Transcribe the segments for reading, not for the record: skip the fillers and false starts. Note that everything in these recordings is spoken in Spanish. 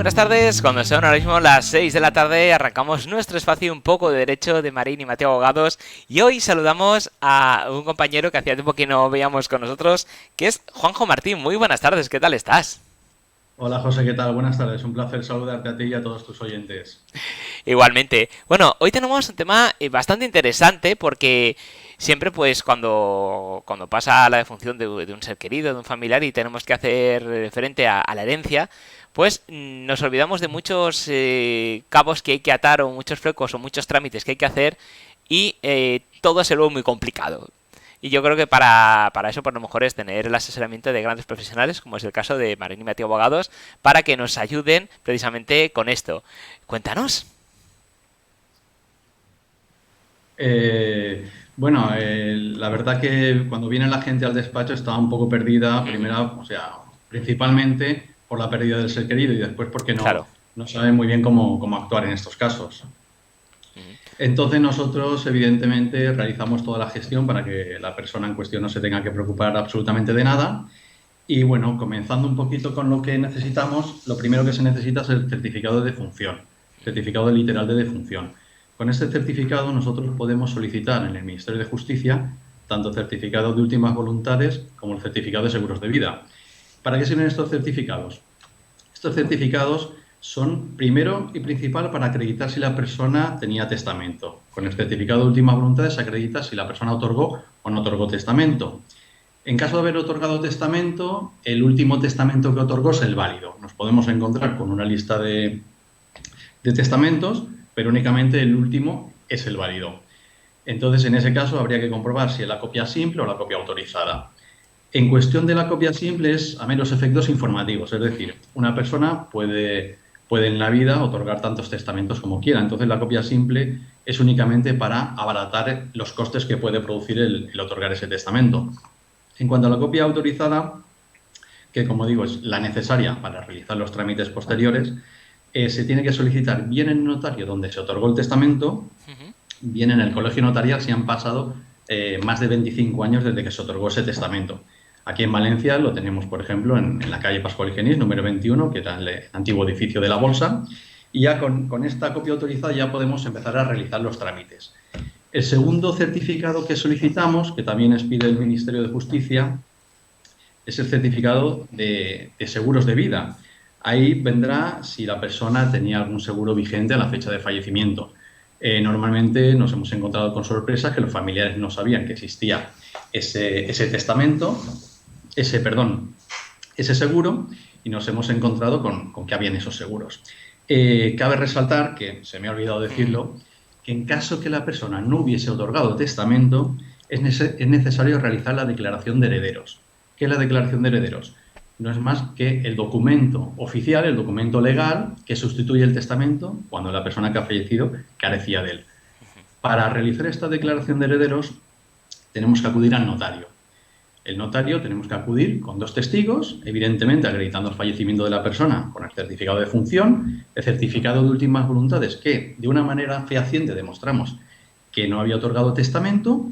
Buenas tardes, cuando son ahora mismo las 6 de la tarde arrancamos nuestro espacio Un poco de Derecho de Marín y Mateo Abogados y hoy saludamos a un compañero que hacía tiempo que no veíamos con nosotros, que es Juanjo Martín. Muy buenas tardes, ¿qué tal estás? Hola José, ¿qué tal? Buenas tardes. Un placer saludarte a ti y a todos tus oyentes. Igualmente. Bueno, hoy tenemos un tema bastante interesante porque siempre pues cuando pasa la defunción de un ser querido, de un familiar y tenemos que hacer frente a la herencia, pues nos olvidamos de muchos cabos que hay que atar o muchos flecos o muchos trámites que hay que hacer y todo se vuelve muy complicado. Y yo creo que para eso por lo mejor es tener el asesoramiento de grandes profesionales, como es el caso de Marín y Mateo Abogados, para que nos ayuden precisamente con esto. Cuéntanos. La verdad que cuando viene la gente al despacho está un poco perdida, Ujú. principalmente por la pérdida del ser querido y después porque Claro. no saben muy bien cómo actuar en estos casos. Ujú. Entonces nosotros, evidentemente, realizamos toda la gestión para que la persona en cuestión no se tenga que preocupar absolutamente de nada. Y bueno, comenzando un poquito con lo que necesitamos, lo primero que se necesita es el certificado de defunción, certificado literal de defunción. Con este certificado nosotros podemos solicitar en el Ministerio de Justicia tanto certificado de últimas voluntades como el certificado de seguros de vida. ¿Para qué sirven estos certificados? Estos certificados son primero y principal para acreditar si la persona tenía testamento. Con el certificado de últimas voluntades se acredita si la persona otorgó o no otorgó testamento. En caso de haber otorgado testamento, el último testamento que otorgó es el válido. Nos podemos encontrar con una lista de testamentos, pero únicamente el último es el válido. Entonces, en ese caso, habría que comprobar si es la copia simple o la copia autorizada. En cuestión de la copia simple es a meros efectos informativos, es decir, una persona puede en la vida otorgar tantos testamentos como quiera. Entonces, la copia simple es únicamente para abaratar los costes que puede producir el otorgar ese testamento. En cuanto a la copia autorizada, que como digo es la necesaria para realizar los trámites posteriores, se tiene que solicitar bien en el notario donde se otorgó el testamento, Ujú. bien en el colegio notarial si han pasado más de 25 años desde que se otorgó ese testamento. Aquí en Valencia lo tenemos, por ejemplo, en la calle Pascual y Genís, número 21, que era el antiguo edificio de la Bolsa, y ya con esta copia autorizada ya podemos empezar a realizar los trámites. El segundo certificado que solicitamos, que también expide el Ministerio de Justicia, es el certificado de seguros de vida. Ahí vendrá si la persona tenía algún seguro vigente a la fecha de fallecimiento. Normalmente nos hemos encontrado con sorpresas que los familiares no sabían que existía ese testamento, ese seguro, y nos hemos encontrado con que habían esos seguros. Cabe resaltar, que se me ha olvidado Ujú. decirlo, que en caso que la persona no hubiese otorgado testamento, es necesario realizar la declaración de herederos. ¿Qué es la declaración de herederos? No es más que el documento oficial, el documento legal que sustituye el testamento cuando la persona que ha fallecido carecía de él. Para realizar esta declaración de herederos tenemos que acudir al notario. El notario tenemos que acudir con dos testigos, evidentemente acreditando el fallecimiento de la persona con el certificado de función, el certificado de últimas voluntades que de una manera fehaciente demostramos que no había otorgado testamento,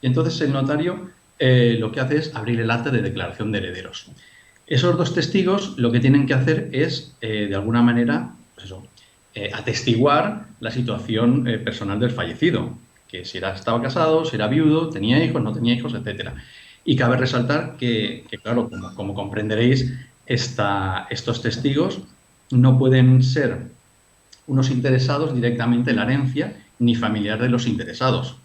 y entonces el notario lo que hace es abrir el acta de declaración de herederos. Esos dos testigos lo que tienen que hacer es, de alguna manera, pues eso, atestiguar la situación personal del fallecido, que si estaba casado, si era viudo, tenía hijos, no tenía hijos, etcétera. Y cabe resaltar que claro, como comprenderéis, estos testigos no pueden ser unos interesados directamente en la herencia ni familiar de los interesados.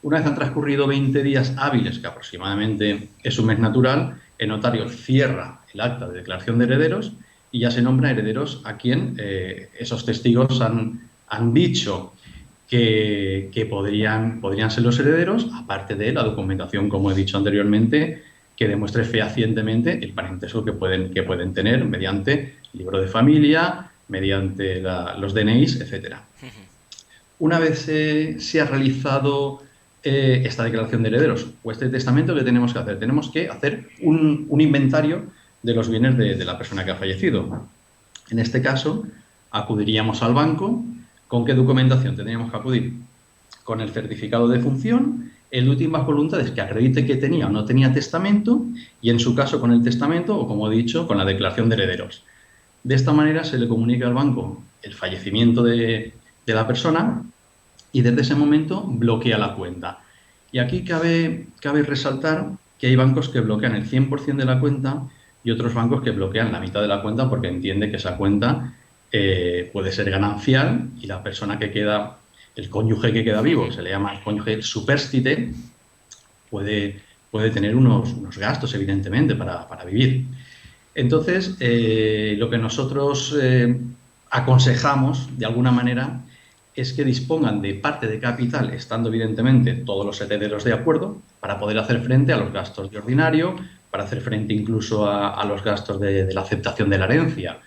Una vez han transcurrido 20 días hábiles, que aproximadamente es un mes natural, el notario cierra el acta de declaración de herederos y ya se nombra herederos a quien esos testigos han dicho que podrían ser los herederos, aparte de la documentación, como he dicho anteriormente, que demuestre fehacientemente el parentesco que pueden tener mediante libro de familia, mediante los DNIs, etcétera. Una vez se ha realizado esta declaración de herederos o este testamento, ¿qué tenemos que hacer? Tenemos que hacer un inventario de los bienes de la persona que ha fallecido. En este caso, acudiríamos al banco. ¿Con qué documentación tendríamos que acudir? Con el certificado de función, el de últimas voluntades que acredite que tenía o no tenía testamento y, en su caso, con el testamento o, como he dicho, con la declaración de herederos. De esta manera se le comunica al banco el fallecimiento de la persona y desde ese momento bloquea la cuenta. Y aquí cabe resaltar que hay bancos que bloquean el 100% de la cuenta y otros bancos que bloquean la mitad de la cuenta porque entiende que esa cuenta puede ser ganancial y la persona que queda, el cónyuge que queda vivo, se le llama el cónyuge superstite, puede tener unos gastos, evidentemente, para vivir. Entonces, lo que nosotros aconsejamos, de alguna manera, es que dispongan de parte de capital, estando evidentemente todos los herederos de acuerdo, para poder hacer frente a los gastos de ordinario, para hacer frente incluso a los gastos de la aceptación de la herencia,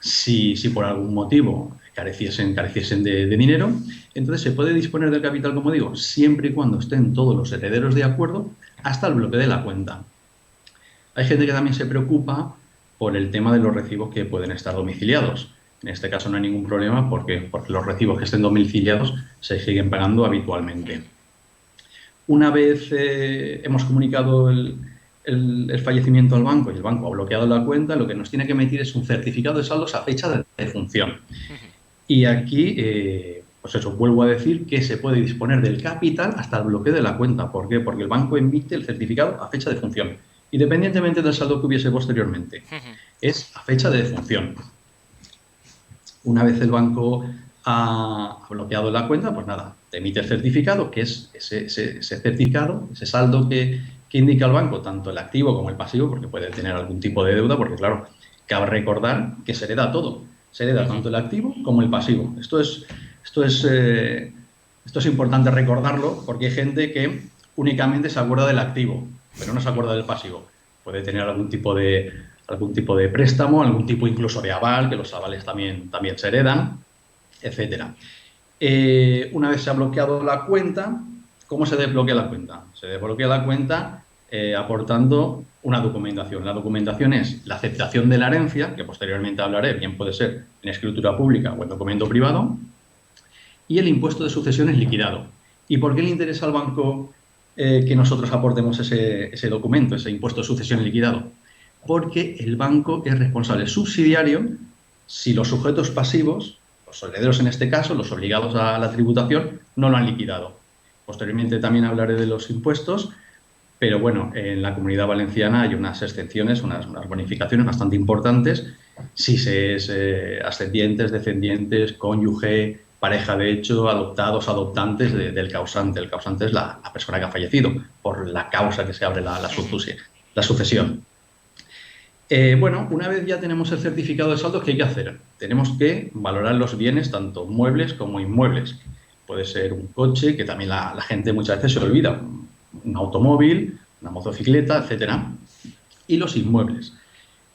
si por algún motivo careciesen de dinero. Entonces se puede disponer del capital, como digo, siempre y cuando estén todos los herederos de acuerdo, hasta el bloqueo de la cuenta. Hay gente que también se preocupa por el tema de los recibos que pueden estar domiciliados. En este caso no hay ningún problema porque los recibos que estén domiciliados se siguen pagando habitualmente. Una vez hemos comunicado el fallecimiento al banco y el banco ha bloqueado la cuenta, lo que nos tiene que emitir es un certificado de saldos a fecha de defunción. Y aquí, pues eso, vuelvo a decir que se puede disponer del capital hasta el bloqueo de la cuenta. ¿Por qué? Porque el banco emite el certificado a fecha de defunción, independientemente del saldo que hubiese posteriormente. Es a fecha de defunción. Una vez el banco ha bloqueado la cuenta, pues nada, te emite el certificado, que es ese certificado, ese saldo que indica el banco, tanto el activo como el pasivo, porque puede tener algún tipo de deuda, porque claro, cabe recordar que se hereda todo. Se hereda tanto el activo como el pasivo. Esto es importante recordarlo porque hay gente que únicamente se acuerda del activo, pero no se acuerda del pasivo. Puede tener algún tipo de préstamo, algún tipo incluso de aval, que los avales también se heredan, etcétera. Una vez se ha bloqueado la cuenta, ¿cómo se desbloquea la cuenta? Se desbloquea la cuenta aportando una documentación. La documentación es la aceptación de la herencia, que posteriormente hablaré, bien puede ser en escritura pública o en documento privado, y el impuesto de sucesiones liquidado. ¿Y por qué le interesa al banco que nosotros aportemos ese documento, ese impuesto de sucesión liquidado? Porque el banco es responsable subsidiario si los sujetos pasivos, los herederos en este caso, los obligados a la tributación, no lo han liquidado. Posteriormente también hablaré de los impuestos, pero bueno, en la Comunidad Valenciana hay unas excepciones, unas bonificaciones bastante importantes si se es ascendientes, descendientes, cónyuge, pareja de hecho, adoptados, adoptantes del causante. El causante es la persona que ha fallecido por la causa que se abre la sucesión. Bueno, una vez ya tenemos el certificado de saldos, ¿qué hay que hacer? Tenemos que valorar los bienes, tanto muebles como inmuebles. Puede ser un coche, que también la gente muchas veces se olvida, un automóvil, una motocicleta, etcétera, y los inmuebles.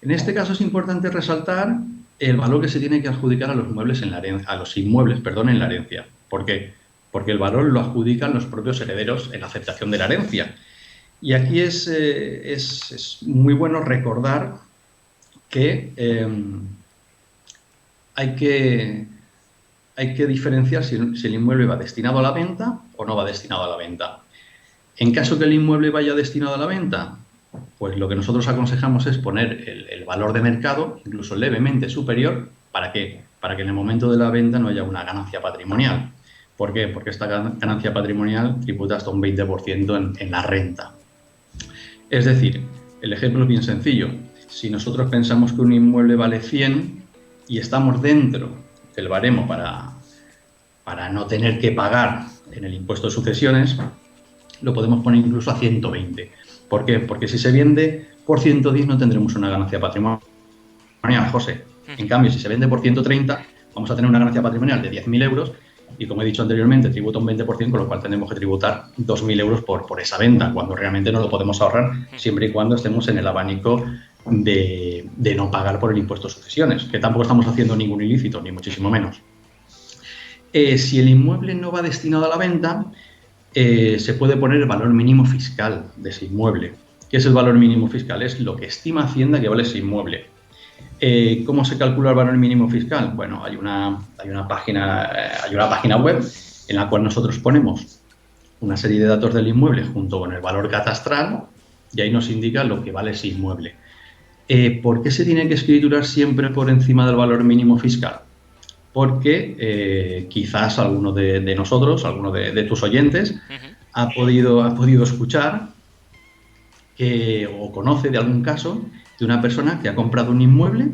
En este caso es importante resaltar el valor que se tiene que adjudicar a los inmuebles en la herencia. ¿Por qué? Porque el valor lo adjudican los propios herederos en la aceptación de la herencia. Y aquí es muy bueno recordar que hay que diferenciar si el inmueble va destinado a la venta o no va destinado a la venta. En caso que el inmueble vaya destinado a la venta, pues lo que nosotros aconsejamos es poner el valor de mercado, incluso levemente superior. ¿Para qué? Para que en el momento de la venta no haya una ganancia patrimonial. ¿Por qué? Porque esta ganancia patrimonial tributa hasta un 20% en la renta. Es decir, el ejemplo es bien sencillo. Si nosotros pensamos que un inmueble vale 100 y estamos dentro del baremo para no tener que pagar en el impuesto de sucesiones, lo podemos poner incluso a 120. ¿Por qué? Porque si se vende por 110 no tendremos una ganancia patrimonial, José. En cambio, si se vende por 130, vamos a tener una ganancia patrimonial de 10.000 euros y, como he dicho anteriormente, tributa un 20%, con lo cual tendremos que tributar 2.000 euros por esa venta, cuando realmente no lo podemos ahorrar siempre y cuando estemos en el abanico de no pagar por el impuesto de sucesiones, que tampoco estamos haciendo ningún ilícito, ni muchísimo menos. Si el inmueble no va destinado a la venta, se puede poner el valor mínimo fiscal de ese inmueble. ¿Qué es el valor mínimo fiscal? Es lo que estima Hacienda que vale ese inmueble. ¿Cómo se calcula el valor mínimo fiscal? Bueno, hay una página web en la cual nosotros ponemos una serie de datos del inmueble junto con el valor catastral y ahí nos indica lo que vale ese inmueble. ¿Por qué se tiene que escriturar siempre por encima del valor mínimo fiscal? Porque quizás alguno de nosotros, alguno de tus oyentes, Ujú. ha podido escuchar o conoce de algún caso de una persona que ha comprado un inmueble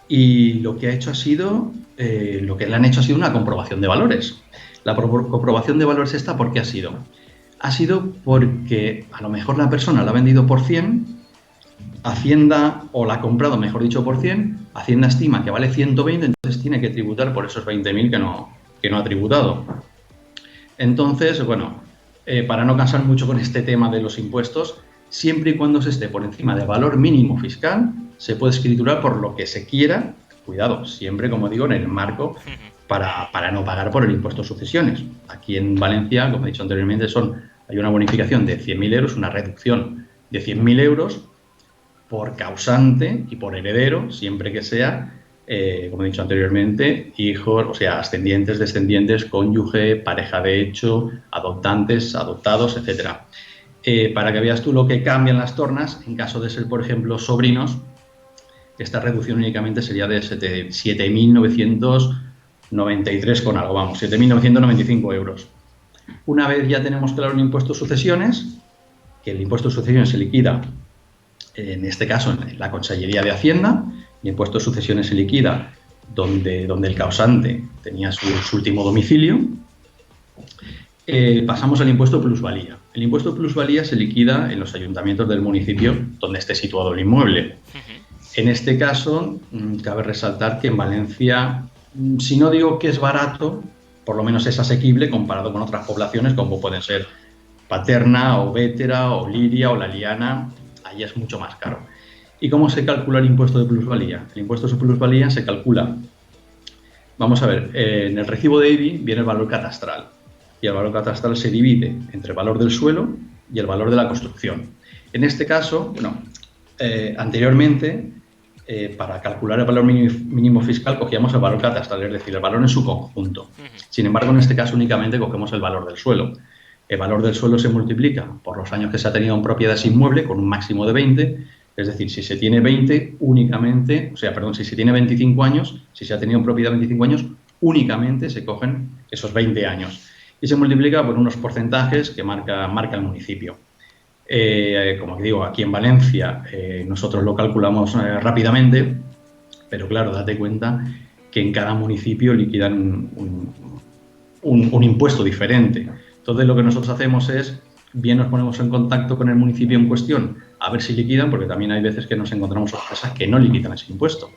y lo que ha hecho ha sido, lo que le han hecho ha sido una comprobación de valores. La comprobación de valores esta, ¿por qué ha sido? Ha sido porque a lo mejor la persona la ha vendido por 100, Hacienda, o la ha comprado, mejor dicho, por 100, Hacienda estima que vale 120, entonces tiene que tributar por esos 20.000 que no ha tributado. Entonces, bueno, para no cansar mucho con este tema de los impuestos, siempre y cuando se esté por encima del valor mínimo fiscal, se puede escriturar por lo que se quiera, cuidado, siempre, como digo, en el marco para no pagar por el impuesto de sucesiones. Aquí en Valencia, como he dicho anteriormente, hay una bonificación de 100.000 euros, una reducción de 100.000 euros por causante y por heredero, siempre que sea, como he dicho anteriormente, hijos, o sea, ascendientes, descendientes, cónyuge, pareja de hecho, adoptantes, adoptados, etcétera. Para que veas tú lo que cambian las tornas, en caso de ser, por ejemplo, sobrinos, esta reducción únicamente sería de 7.993 con algo, vamos, 7.995 euros. Una vez ya tenemos claro el impuesto de sucesiones, que el impuesto de sucesiones se liquida, en este caso en la Consellería de Hacienda, el impuesto de sucesiones se liquida donde el causante tenía su último domicilio. Pasamos al impuesto de plusvalía. El impuesto de plusvalía se liquida en los ayuntamientos del municipio donde esté situado el inmueble. En este caso, cabe resaltar que en Valencia, si no digo que es barato, por lo menos es asequible comparado con otras poblaciones como pueden ser Paterna o Bétera o Liria o La Liana. Ahí es mucho más caro. ¿Y cómo se calcula el impuesto de plusvalía? El impuesto de plusvalía se calcula, vamos a ver, en el recibo de IBI viene el valor catastral y el valor catastral se divide entre el valor del suelo y el valor de la construcción. En este caso, bueno, anteriormente, para calcular el valor mínimo fiscal cogíamos el valor catastral, es decir, el valor en su conjunto. Sin embargo, en este caso únicamente cogemos el valor del suelo. El valor del suelo se multiplica por los años que se ha tenido en propiedad ese inmueble con un máximo de 20, es decir, si se tiene 20 únicamente, o sea, perdón, si se tiene 25 años, si se ha tenido en propiedad 25 años, únicamente se cogen esos 20 años. Y se multiplica por unos porcentajes que marca el municipio. Como digo, aquí en Valencia nosotros lo calculamos rápidamente, pero claro, date cuenta que en cada municipio liquidan un impuesto diferente. Entonces lo que nosotros hacemos es, bien nos ponemos en contacto con el municipio en cuestión a ver si liquidan, porque también hay veces que nos encontramos sorpresas que no liquidan ese impuesto.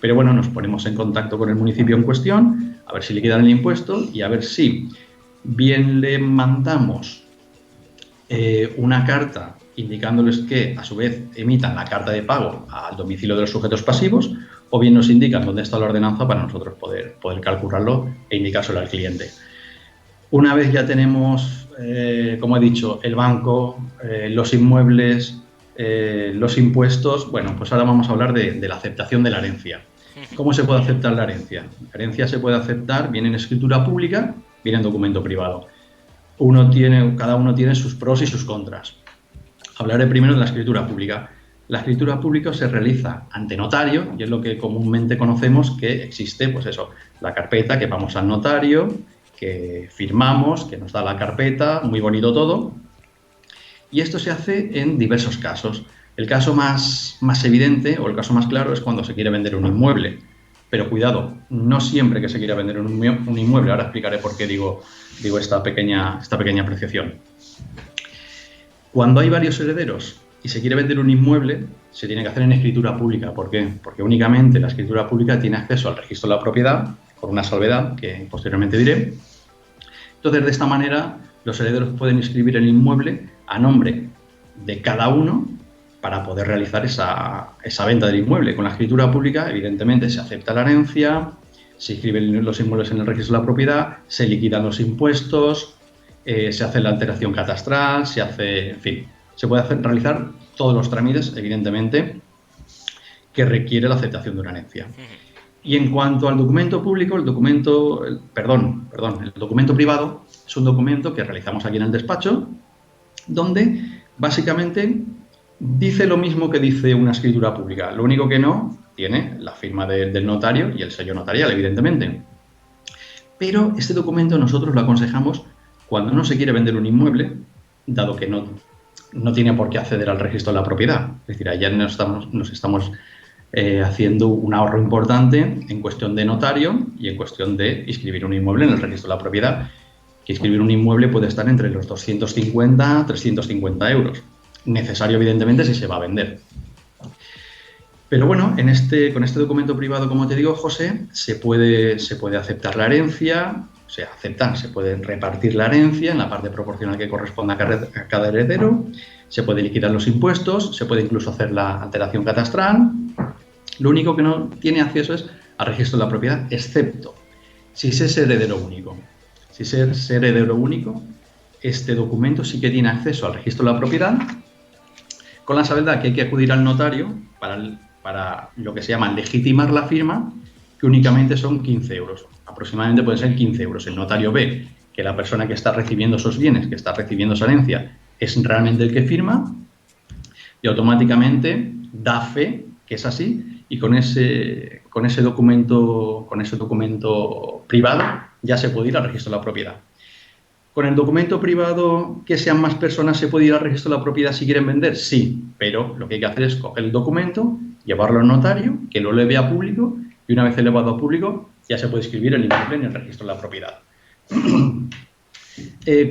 Pero bueno, nos ponemos en contacto con el municipio en cuestión, a ver si liquidan el impuesto y a ver si bien le mandamos una carta indicándoles que a su vez emitan la carta de pago al domicilio de los sujetos pasivos, o bien nos indican dónde está la ordenanza para nosotros poder calcularlo e indicárselo al cliente. Una vez ya tenemos, como he dicho, el banco, los inmuebles, los impuestos, bueno, pues ahora vamos a hablar de la aceptación de la herencia. ¿Cómo se puede aceptar la herencia? La herencia se puede aceptar bien en escritura pública, bien en documento privado. Cada uno tiene sus pros y sus contras. Hablaré primero de la escritura pública. La escritura pública se realiza ante notario y es lo que comúnmente conocemos que existe, pues eso, la carpeta que vamos al notario, que firmamos, que nos da la carpeta, muy bonito todo. Y esto se hace en diversos casos. El caso más evidente o el caso más claro es cuando se quiere vender un inmueble. Pero cuidado, no siempre que se quiera vender un inmueble. Ahora explicaré por qué digo esta pequeña apreciación. Cuando hay varios herederos y se quiere vender un inmueble, se tiene que hacer en escritura pública. ¿Por qué? Porque únicamente la escritura pública tiene acceso al registro de la propiedad, con una salvedad que posteriormente diré. Entonces, de esta manera, los herederos pueden inscribir el inmueble a nombre de cada uno para poder realizar esa venta del inmueble. Con la escritura pública, evidentemente, se acepta la herencia, se inscriben los inmuebles en el registro de la propiedad, se liquidan los impuestos, se hace la alteración catastral, en fin, se puede realizar todos los trámites, evidentemente, que requiere la aceptación de una herencia. Y en cuanto al documento público, el documento privado es un documento que realizamos aquí en el despacho, donde básicamente Dice lo mismo que dice una escritura pública, lo único que no tiene la firma del notario y el sello notarial, evidentemente. Pero este documento nosotros lo aconsejamos cuando no se quiere vender un inmueble, dado que no tiene por qué acceder al registro de la propiedad. Es decir, allá nos estamos haciendo un ahorro importante en cuestión de notario y en cuestión de inscribir un inmueble en el registro de la propiedad, que inscribir un inmueble puede estar entre los 250 a 350 euros. Necesario, evidentemente, si se va a vender. Pero bueno, con este documento privado, como te digo, José, se puede aceptar la herencia, se puede repartir la herencia en la parte proporcional que corresponda a cada heredero, se puede liquidar los impuestos, se puede incluso hacer la alteración catastral. Lo único que no tiene acceso es al registro de la propiedad, excepto si es heredero único. Si es heredero único, este documento sí que tiene acceso al registro de la propiedad, con la salvedad que hay que acudir al notario para lo que se llama legitimar la firma, que únicamente son 15 euros. Aproximadamente pueden ser 15 euros. El notario ve que la persona que está recibiendo esos bienes, que está recibiendo esa herencia, es realmente el que firma y automáticamente da fe que es así, y con ese documento privado ya se puede ir al registro de la propiedad. ¿Con el documento privado que sean más personas se puede ir al registro de la propiedad si quieren vender? Sí, pero lo que hay que hacer es coger el documento, llevarlo al notario, que lo eleve a público, y una vez elevado a público ya se puede inscribir el inmueble en el registro de la propiedad.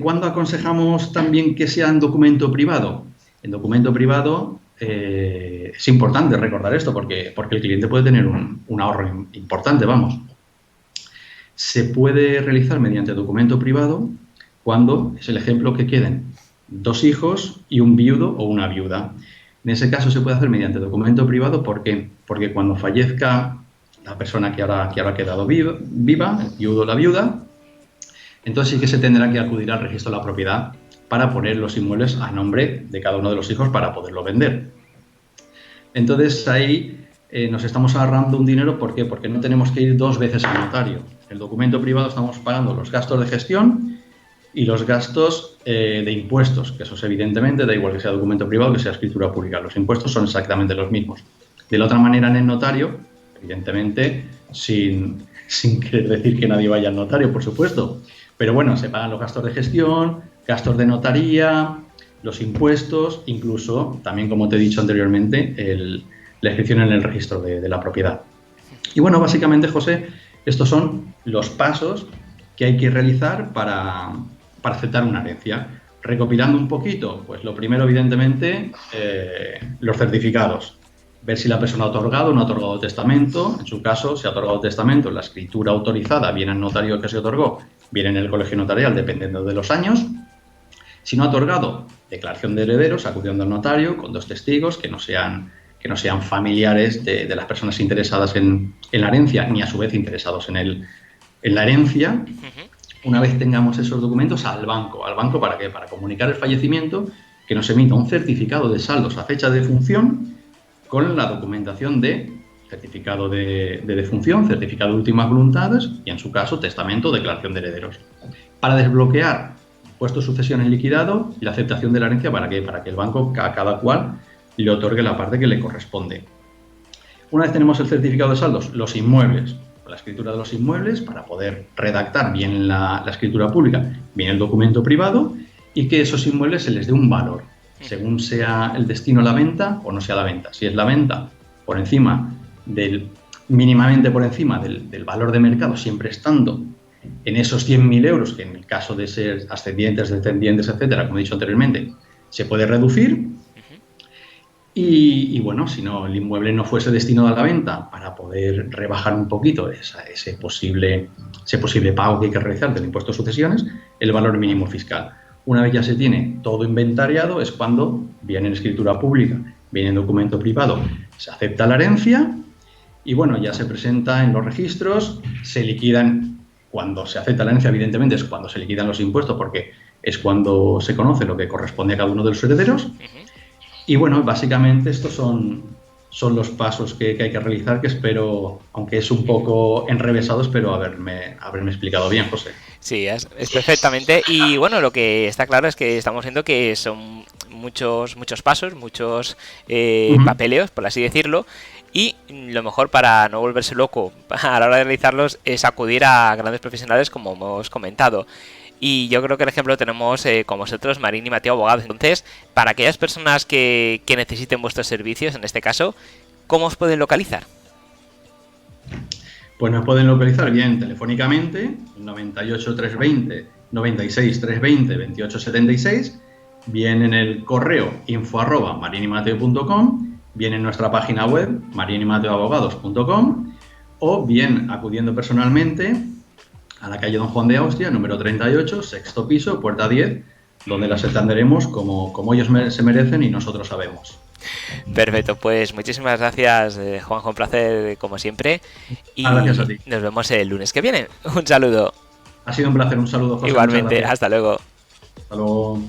¿Cuándo aconsejamos también que sea en documento privado? En documento privado es importante recordar esto porque el cliente puede tener un ahorro importante, vamos. Se puede realizar mediante documento privado cuando es el ejemplo que queden 2 hijos y un viudo o una viuda. En ese caso se puede hacer mediante documento privado porque cuando fallezca la persona que ahora ha quedado viva, el viudo o la viuda, entonces sí que se tendrá que acudir al registro de la propiedad para poner los inmuebles a nombre de cada uno de los hijos para poderlo vender. Entonces ahí nos estamos ahorrando un dinero. ¿Por qué? Porque no tenemos que ir 2 veces al notario. En el documento privado estamos pagando los gastos de gestión y los gastos de impuestos, que eso es evidentemente, da igual que sea documento privado que sea escritura pública. Los impuestos son exactamente los mismos. De la otra manera, en el notario, evidentemente, sin querer decir que nadie vaya al notario, por supuesto, pero bueno, se pagan los gastos de gestión, gastos de notaría, los impuestos, incluso, también como te he dicho anteriormente, la inscripción en el registro de la propiedad. Y bueno, básicamente, José, estos son los pasos que hay que realizar para aceptar una herencia. Recopilando un poquito, pues lo primero, evidentemente, los certificados. Ver si la persona ha otorgado o no ha otorgado testamento. En su caso, si ha otorgado testamento, la escritura autorizada, bien al notario que se otorgó, bien en el colegio notarial, dependiendo de los años. Si no ha otorgado, declaración de herederos, acudiendo al notario con 2 testigos que no sean familiares de las personas interesadas en la herencia, ni a su vez interesados en la herencia. Una vez tengamos esos documentos, al banco. ¿Para qué? Para comunicar el fallecimiento, que nos emita un certificado de saldos a fecha de defunción con la documentación de certificado de defunción, certificado de últimas voluntades y, en su caso, testamento o declaración de herederos. Para desbloquear impuesto de sucesión en liquidado y la aceptación de la herencia, ¿para qué? Para que el banco a cada cual le otorgue la parte que le corresponde. Una vez tenemos el certificado de saldos, los inmuebles, la escritura de los inmuebles para poder redactar bien la escritura pública, bien el documento privado, y que esos inmuebles se les dé un valor, según sea el destino a la venta o no sea la venta. Si es la venta por encima mínimamente por encima del valor de mercado, siempre estando en esos 100.000 euros, que en el caso de ser ascendientes, descendientes, etcétera, como he dicho anteriormente, se puede reducir. Y bueno, si no, el inmueble no fuese destinado a la venta, para poder rebajar un poquito ese posible pago que hay que realizar del impuesto de sucesiones, el valor mínimo fiscal. Una vez ya se tiene todo inventariado, es cuando viene en escritura pública, viene en documento privado, se acepta la herencia y bueno, ya se presenta en los registros, se liquidan. Cuando se acepta la herencia, evidentemente, es cuando se liquidan los impuestos, porque es cuando se conoce lo que corresponde a cada uno de los herederos. Y bueno, básicamente estos son los pasos que hay que realizar, que espero, aunque es un poco enrevesado, espero haberme explicado bien, José. Sí, es perfectamente. Y bueno, lo que está claro es que estamos viendo que son muchos pasos, muchos Ujú. papeleos, por así decirlo, y lo mejor para no volverse loco a la hora de realizarlos es acudir a grandes profesionales como hemos comentado. Y yo creo que el ejemplo lo tenemos con vosotros, Marín y Mateo Abogados. Entonces, para aquellas personas que necesiten vuestros servicios, en este caso, ¿cómo os pueden localizar? Pues nos pueden localizar bien telefónicamente, 98 320 96 320 28 76, bien en el correo info@marinimateo.com, bien en nuestra página web marinimateoabogados.com, o bien acudiendo personalmente a la calle Don Juan de Austria, número 38, sexto piso, puerta 10, donde las atenderemos como ellos se merecen y nosotros sabemos. Perfecto, pues muchísimas gracias, Juanjo, un placer como siempre. Gracias a Y ti. nos vemos el lunes que viene. Un saludo. Ha sido un placer, un saludo, José, muchas Igualmente, gracias. hasta luego. Hasta luego.